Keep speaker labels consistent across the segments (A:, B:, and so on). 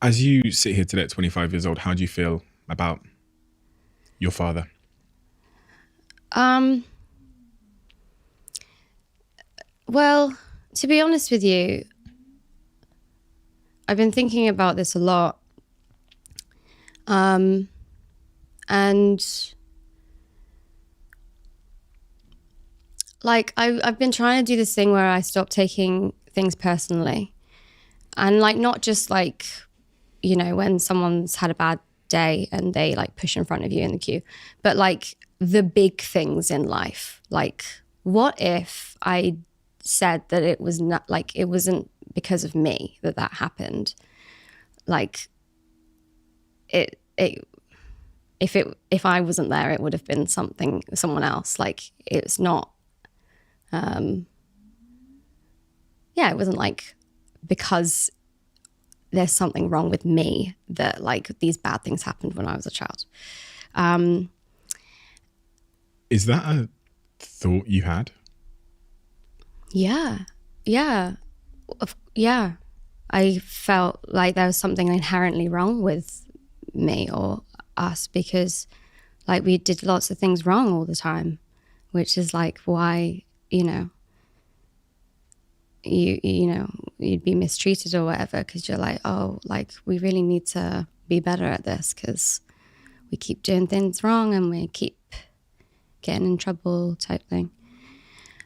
A: As you sit here today at 25 years old, how do you feel about your father?
B: Well, to be honest with you, I've been thinking about this a lot. And like I've been trying to do this thing where I stop taking things personally. And like not just like, you know, when someone's had a bad day and they like push in front of you in the queue, but like the big things in life. Like, what if I said that it was not like, it wasn't because of me that happened? Like if I wasn't there, it would have been someone else. Like it's not, it wasn't like because there's something wrong with me that like these bad things happened when I was a child.
A: Is that a thought you had?
B: Yeah. I felt like there was something inherently wrong with me or us because like we did lots of things wrong all the time, which is like why, you know, you'd be mistreated or whatever because you're like, oh, like we really need to be better at this because we keep doing things wrong and we keep getting in trouble type thing.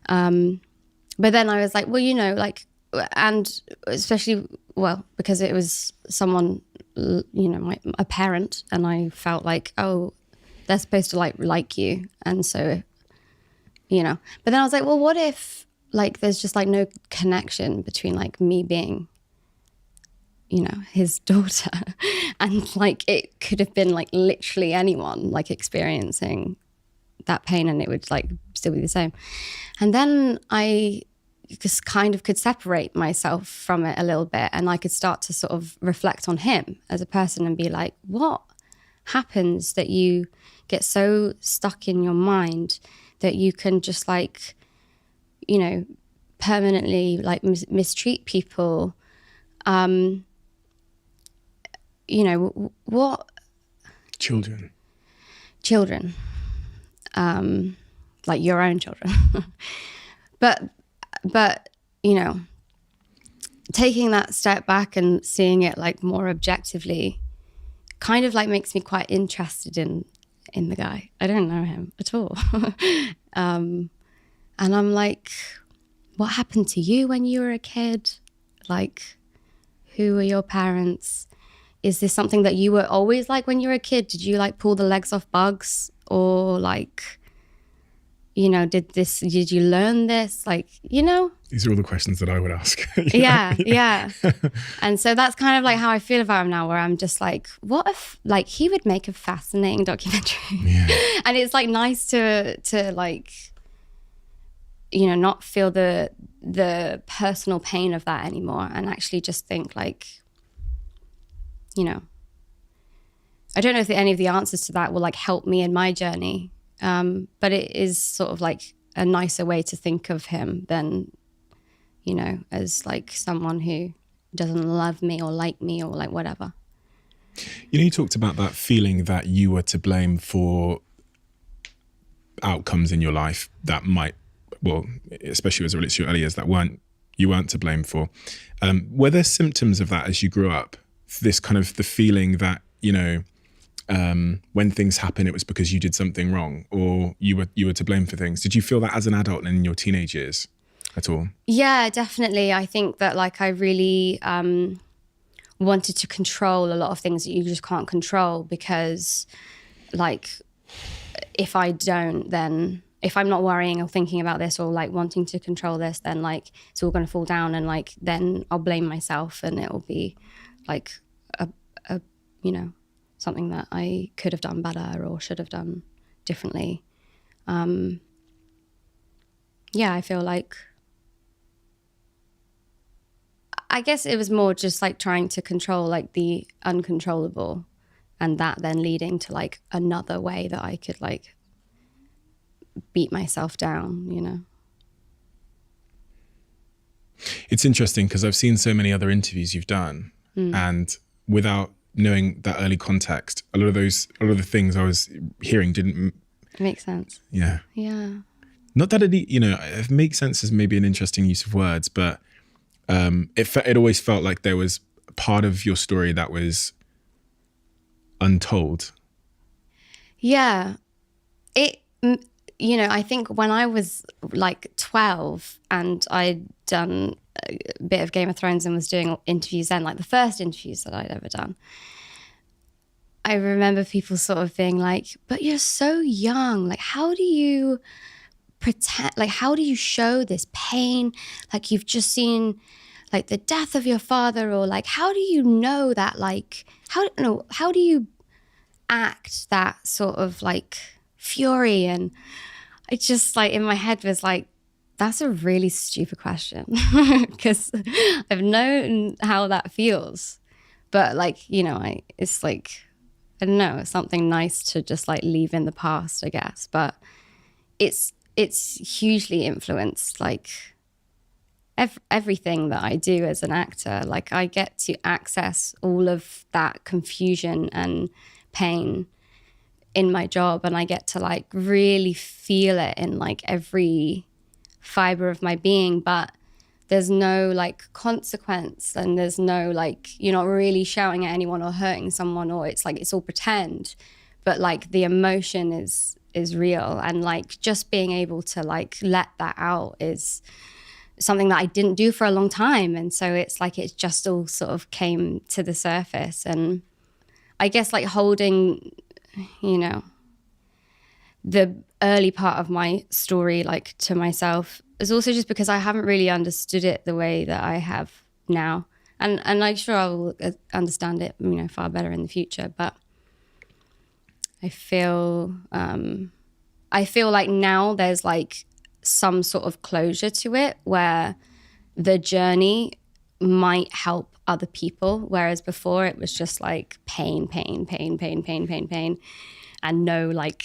B: But then I was like, well, you know, like, and especially, well, because it was someone, you know, a parent, and I felt like, oh, they're supposed to like you. And so, you know, but then I was like, well, what if like there's just like no connection between like me being, you know, his daughter and like it could have been like literally anyone like experiencing that pain and it would like still be the same. And then I just kind of could separate myself from it a little bit and I could start to sort of reflect on him as a person and be like, what happens that you get so stuck in your mind that you can just like, you know, permanently like mistreat people? You know, what?
A: Children.
B: Like your own children. But, you know, taking that step back and seeing it like more objectively kind of like makes me quite interested in the guy. I don't know him at all. And I'm like, what happened to you when you were a kid? Like, who were your parents? Is this something that you were always like when you were a kid? Did you like pull the legs off bugs or like, you know, did you learn this? Like, you know?
A: These are all the questions that I would ask.
B: Yeah. And so that's kind of like how I feel about him now, where I'm just like, what if like he would make a fascinating documentary?
A: Yeah.
B: And it's like nice to like, you know, not feel the personal pain of that anymore and actually just think like, you know, I don't know if any of the answers to that will like help me in my journey. But it is sort of like a nicer way to think of him than, you know, as like someone who doesn't love me or like whatever.
A: You know, you talked about that feeling that you were to blame for outcomes in your life that might, well, especially as it relates to your early years, that you weren't to blame for. Were there symptoms of that as you grew up? This kind of the feeling that, you know, when things happen, it was because you did something wrong or you were to blame for things. Did you feel that as an adult and in your teenage years at all?
B: Yeah, definitely. I think that like I really wanted to control a lot of things that you just can't control because like if I don't, then if I'm not worrying or thinking about this or like wanting to control this, then like it's all going to fall down and like then I'll blame myself and it will be like a you know, something that I could have done better or should have done differently. I feel like, I guess it was more just like trying to control like the uncontrollable and that then leading to like another way that I could like beat myself down, you know?
A: It's interesting because I've seen so many other interviews you've done and without knowing that early context, a lot of the things I was hearing didn't
B: make sense.
A: Yeah.
B: Yeah.
A: Not that it makes sense is maybe an interesting use of words, but it always felt like there was part of your story that was untold.
B: Yeah. I think when I was like 12 and I'd done a bit of Game of Thrones and was doing interviews then, like the first interviews that I'd ever done, I remember people sort of being like, but you're so young. Like, how do you pretend, like, how do you show this pain? Like, you've just seen like the death of your father, or like, how do you know that, like, how do you act that sort of like fury? And I just like in my head was like, that's a really stupid question because I've known how that feels, but like, it's like, I don't know, it's something nice to just like leave in the past, I guess. But it's hugely influenced like everything that I do as an actor. Like I get to access all of that confusion and pain in my job, and I get to like really feel it in like every fiber of my being, but there's no like consequence, and there's no like, you're not really shouting at anyone or hurting someone, or it's like it's all pretend, but like the emotion is real. And like just being able to like let that out is something that I didn't do for a long time. And so it's like it just all sort of came to the surface. And I guess like holding, the early part of my story like to myself is also just because I haven't really understood it the way that I have now. And I'm sure I will understand it, far better in the future. But I feel like now there's like some sort of closure to it where the journey might help other people, whereas before it was just like pain, and no like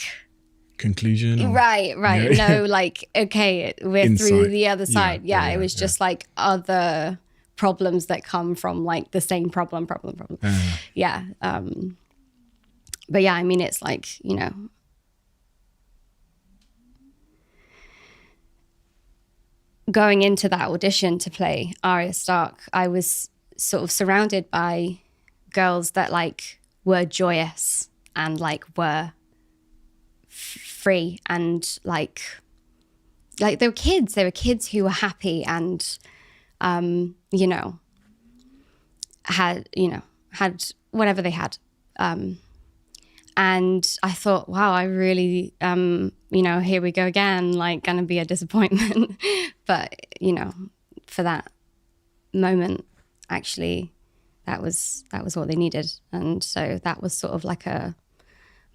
A: conclusion.
B: Right. No, like, okay, we're
A: Insight.
B: Through the other side. Yeah, it was just like other problems that come from like the same problem. Yeah. But yeah, I mean, it's like, going into that audition to play Arya Stark, I was sort of surrounded by girls that like were joyous and like were free, and like they were kids who were happy and had whatever they had, and I thought, wow, I really here we go again, like gonna be a disappointment. But for that moment, actually that was what they needed. And so that was sort of like a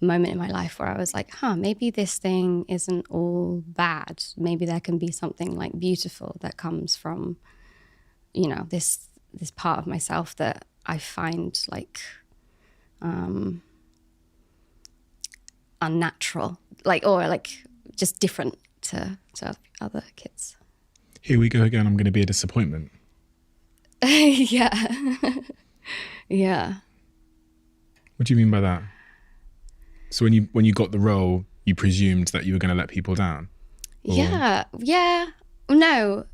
B: moment in my life where I was like, maybe this thing isn't all bad. Maybe there can be something like beautiful that comes from, this part of myself that I find like unnatural, like, or like just different to other kids.
A: Here we go again. I'm going to be a disappointment.
B: Yeah. Yeah.
A: What do you mean by that? So when you got the role, you presumed that you were going to let people down? Or?
B: Yeah. No.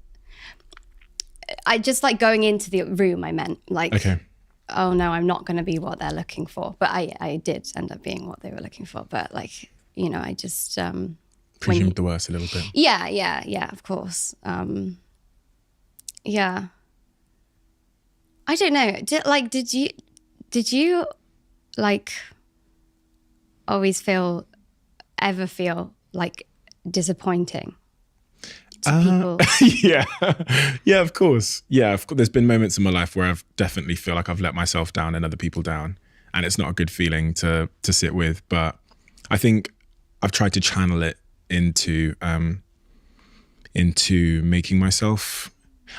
B: I just like going into the room, I meant like, okay, oh no, I'm not going to be what they're looking for. But I did end up being what they were looking for. But like, I just...
A: presumed the worst a little bit.
B: Yeah, of course. Yeah. I don't know. Did you like always ever feel like disappointing to people?
A: Yeah, of course. Yeah, of course. There's been moments in my life where I've definitely feel like I've let myself down and other people down, and it's not a good feeling to sit with. But I think I've tried to channel it into making myself.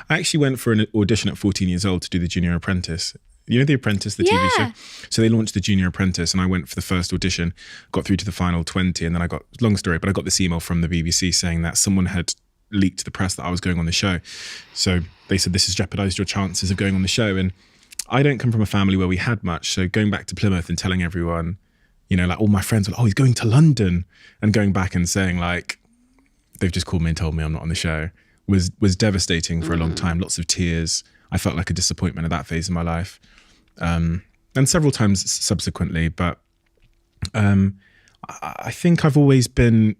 A: I actually went for an audition at 14 years old to do the Junior Apprentice. You know The Apprentice, the TV show? So they launched the Junior Apprentice, and I went for the first audition, got through to the final 20, and then I got, long story, but I got this email from the BBC saying that someone had leaked to the press that I was going on the show. So they said, this has jeopardized your chances of going on the show. And I don't come from a family where we had much. So going back to Plymouth and telling everyone, you know, like all my friends were like, oh, he's going to London, and going back and saying like, they've just called me and told me I'm not on the show, was devastating for a long time. Lots of tears. I felt like a disappointment at that phase of my life. And several times subsequently, but I think I've always been